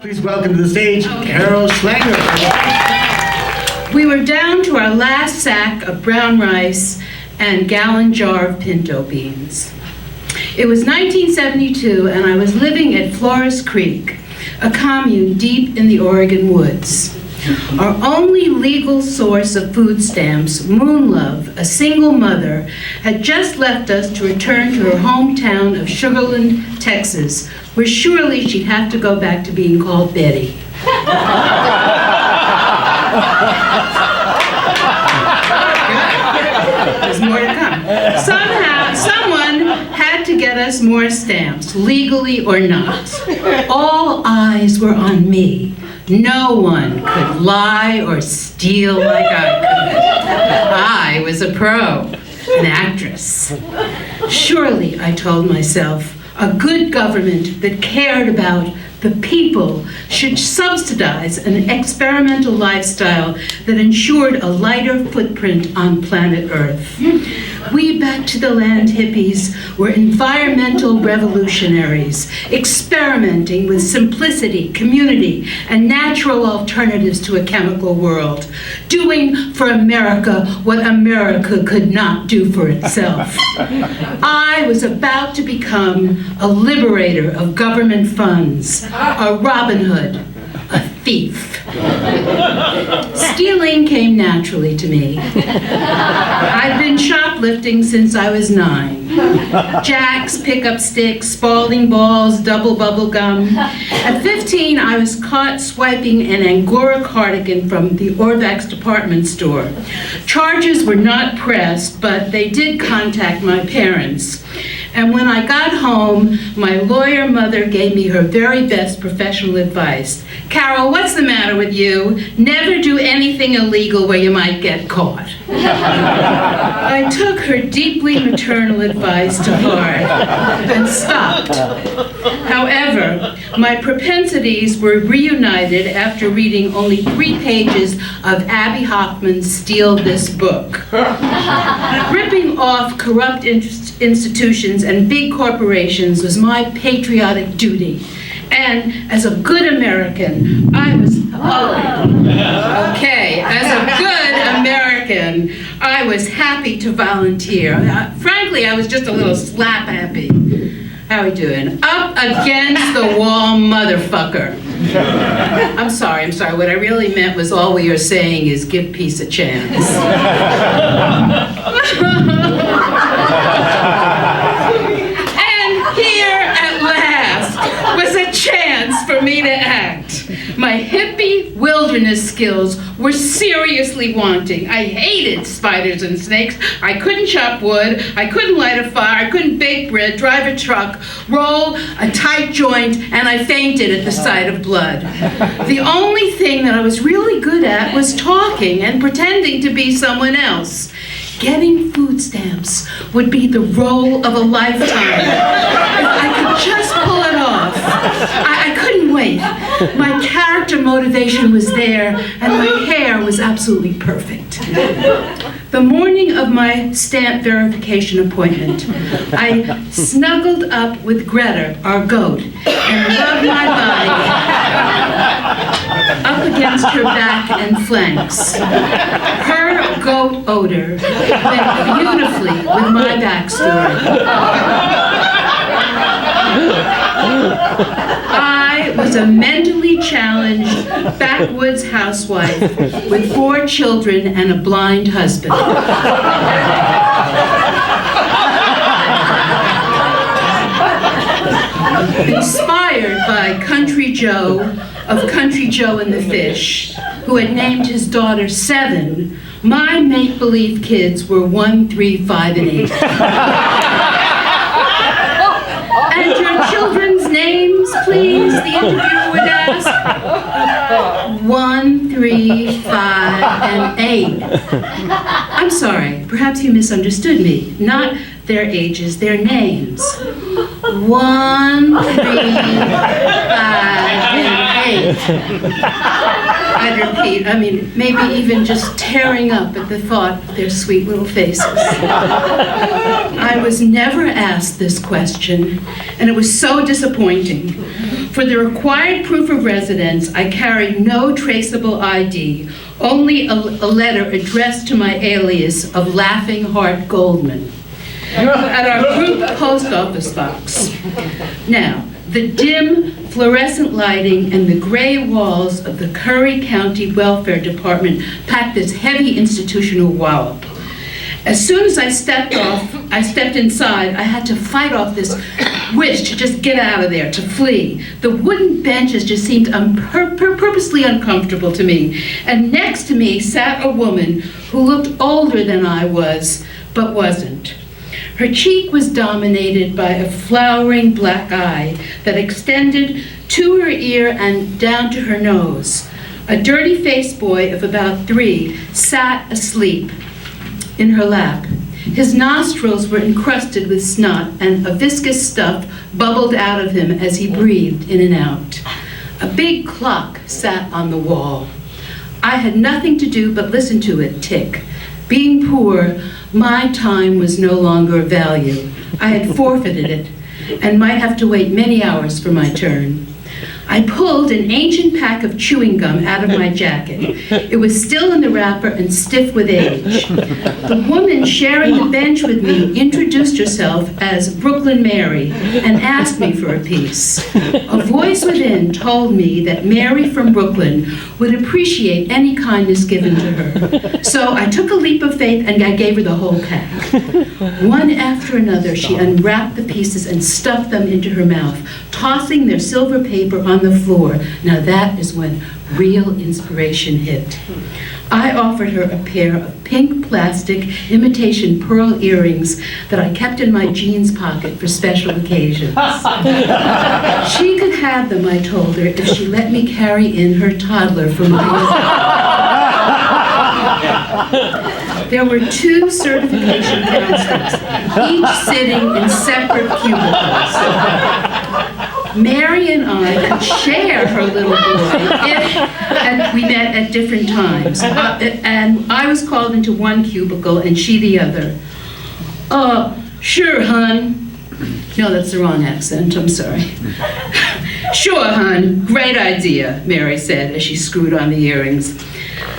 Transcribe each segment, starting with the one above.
Please welcome to the stage, Carol Schlanger. We were down to our last sack of brown rice and gallon jar of pinto beans. It was 1972 and I was living at Floras Creek, a commune deep in the Oregon woods. Our only legal source of food stamps, Moonlove, a single mother, had just left us to return to her hometown of Sugarland, Texas, where surely she'd have to go back to being called Betty. There's more to come. Somehow, someone had to get us more stamps, legally or not. All eyes were on me. No one could lie or steal like I could. I was a pro, an actress. Surely, I told myself, a good government that cared about the people should subsidize an experimental lifestyle that ensured a lighter footprint on planet Earth. We back to the land hippies were environmental revolutionaries, experimenting with simplicity, community, and natural alternatives to a chemical world, doing for America what America could not do for itself. I was about to become a liberator of government funds, a Robin Hood, a thief. Stealing came naturally to me. I'd been shoplifting since I was 9. Jacks, pickup sticks, Spalding balls, double bubble gum. At 15, I was caught swiping an Angora cardigan from the Orvax department store. Charges were not pressed, but they did contact my parents. And when I got home, my lawyer mother gave me her very best professional advice. Carol, what's the matter with you? Never do anything illegal where you might get caught. I took her deeply maternal advice to heart and stopped. However, my propensities were reunited after reading only 3 pages of Abby Hoffman's Steal This Book. Ripping off corrupt institutions and big corporations was my patriotic duty. And as a good American, as a good American, I was happy to volunteer. Frankly, I was just a little slap happy. How are we doing? Up against the wall, motherfucker. I'm sorry. What I really meant was all we are saying is give peace a chance. And here at last was a chance for me to act. My hippie wilderness skills were seriously wanting. I hated spiders and snakes. I couldn't chop wood. I couldn't light a fire. I couldn't bake bread, drive a truck, roll a tight joint, and I fainted at the sight of blood. The only thing that I was really good at was talking and pretending to be someone else. Getting food stamps would be the role of a lifetime. If I could just pull it off. I couldn't wait. My character motivation was there, and my hair was absolutely perfect. The morning of my stamp verification appointment, I snuggled up with Greta, our goat, and rubbed my body up against her back and flanks. Her goat odor went beautifully with my backstory. I was a mentally challenged backwoods housewife with 4 children and a blind husband. Inspired by Country Joe of Country Joe and the Fish, who had named his daughter 7, my make-believe kids were 1, 3, 5, and 8. And your children's names, please, the interviewer would ask. 1, 3, 5, and 8. I'm sorry, perhaps you misunderstood me. Not their ages, their names. 1, 3, 5, and 8. I'd repeat, maybe even just tearing up at the thought of their sweet little faces. I was never asked this question, and it was so disappointing. For the required proof of residence, I carried no traceable ID, only a letter addressed to my alias of Laughing Heart Goldman at our group post office box. Now, the dim fluorescent lighting and the gray walls of the Curry County Welfare Department packed this heavy institutional wallop. As soon as I stepped inside, I had to fight off this wish to just get out of there, to flee. The wooden benches just seemed purposely uncomfortable to me. And next to me sat a woman who looked older than I was, but wasn't. Her cheek was dominated by a flowering black eye that extended to her ear and down to her nose. A dirty-faced boy of about 3 sat asleep in her lap. His nostrils were encrusted with snot, and a viscous stuff bubbled out of him as he breathed in and out. A big clock sat on the wall. I had nothing to do but listen to it tick. Being poor, my time was no longer of value. I had forfeited it and might have to wait many hours for my turn. I pulled an ancient pack of chewing gum out of my jacket. It was still in the wrapper and stiff with age. The woman sharing the bench with me introduced herself as Brooklyn Mary and asked me for a piece. A voice within told me that Mary from Brooklyn would appreciate any kindness given to her. So I took a leap of faith and I gave her the whole pack. One after another, she unwrapped the pieces and stuffed them into her mouth, tossing their silver paper on the floor. Now that is when real inspiration hit. I offered her a pair of pink plastic imitation pearl earrings that I kept in my jeans pocket for special occasions. She could have them, I told her, if she let me carry in her toddler for my There were 2 certification counselors, each sitting in separate cubicles. Mary and I could share her little boy if we met at different times. And I was called into one cubicle and she the other. Sure, hon. No, that's the wrong accent, I'm sorry. Sure, hon, great idea, Mary said as she screwed on the earrings.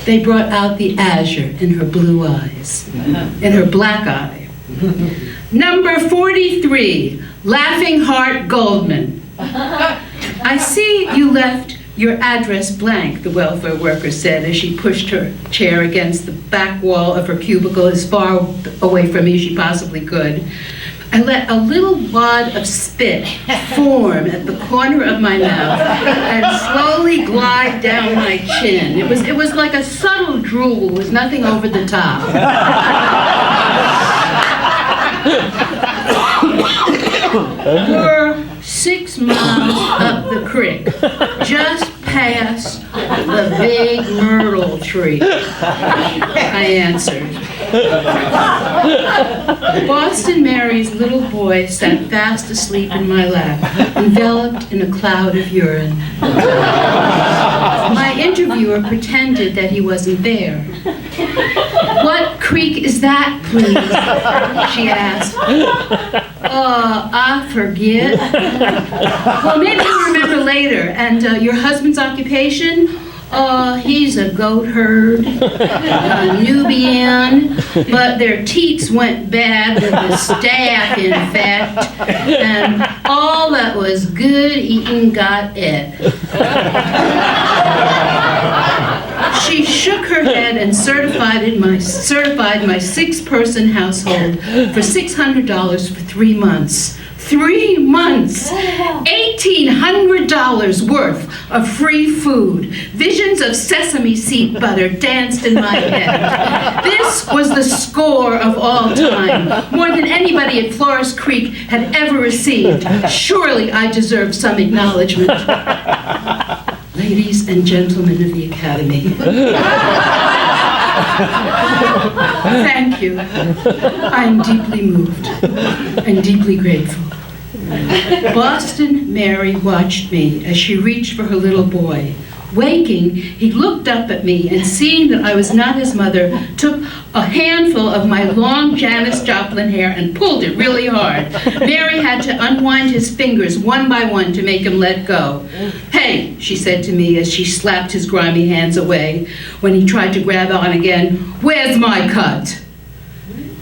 They brought out the azure in her blue eyes, in her black eye. Number 43, Laughing Heart Goldman. I see you left your address blank, the welfare worker said as she pushed her chair against the back wall of her cubicle as far away from me as she possibly could. I let a little wad of spit form at the corner of my mouth and slowly glide down my chin. It was like a subtle drool with nothing over the top. We're 6 miles up the creek, just past the big myrtle tree, I answered. Boston Mary's little boy sat fast asleep in my lap, enveloped in a cloud of urine. My interviewer pretended that he wasn't there. What creek is that, please? She asked. I forget. Well, maybe you'll remember later. And your husband's occupation? He's a goat herd, a Nubian, but their teats went bad with the staph infect, and all that was good eating got it. She shook her head and certified my 6-person household for $600 for 3 months. 3 months! $1,800 worth of free food. Visions of sesame seed butter danced in my head. This was the score of all time, more than anybody at Floras Creek had ever received. Surely I deserve some acknowledgement. Ladies and gentlemen of the Academy. Thank you. I'm deeply moved and deeply grateful. Boston Mary watched me as she reached for her little boy, Waking, he looked up at me and seeing that I was not his mother, took a handful of my long Janis Joplin hair and pulled it really hard. Mary had to unwind his fingers one by one to make him let go. "Hey," she said to me as she slapped his grimy hands away. When he tried to grab on again, "Where's my cut?"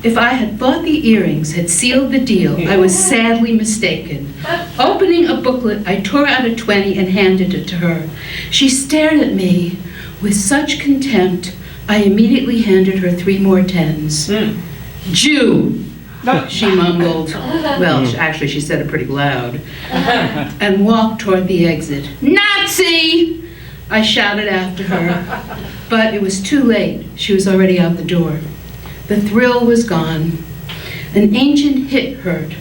If I had thought the earrings had sealed the deal, I was sadly mistaken. Opening a booklet, I tore out a 20 and handed it to her. She stared at me with such contempt, I immediately handed her 3 more 10s. "Jew," she mumbled. Well, actually, she said it pretty loud. And walked toward the exit. "Nazi!" I shouted after her. But it was too late. She was already out the door. The thrill was gone. An ancient hit hurt.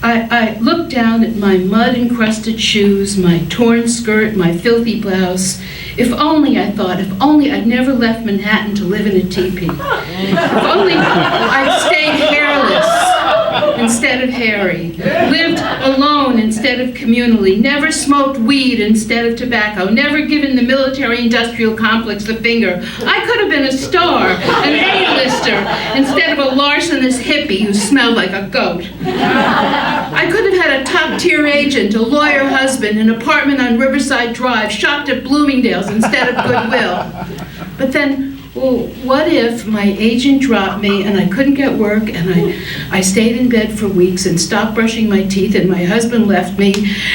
I looked down at my mud-encrusted shoes, my torn skirt, my filthy blouse. If only, I thought, if only I'd never left Manhattan to live in a teepee. If only I'd stayed hairless instead of hairy, lived alone instead of communally, never smoked weed instead of tobacco, never given the military-industrial complex the finger. I could have been a star, an A-lister, instead of a larcenous hippie who smelled like a goat. I could have had a top-tier agent, a lawyer husband, an apartment on Riverside Drive, shopped at Bloomingdale's instead of Goodwill. But then, well, what if my agent dropped me and I couldn't get work and I stayed in bed for weeks and stopped brushing my teeth and my husband left me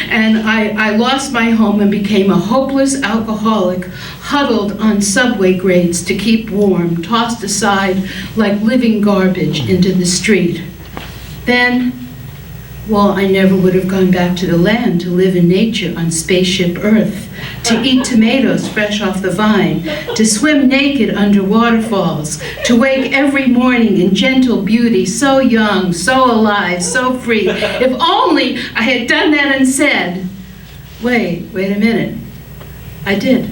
and I lost my home and became a hopeless alcoholic, huddled on subway grates to keep warm, tossed aside like living garbage into the street. Then, well, I never would have gone back to the land to live in nature on spaceship Earth, to eat tomatoes fresh off the vine, to swim naked under waterfalls, to wake every morning in gentle beauty, so young, so alive, so free. If only I had done that and said, wait a minute. I did.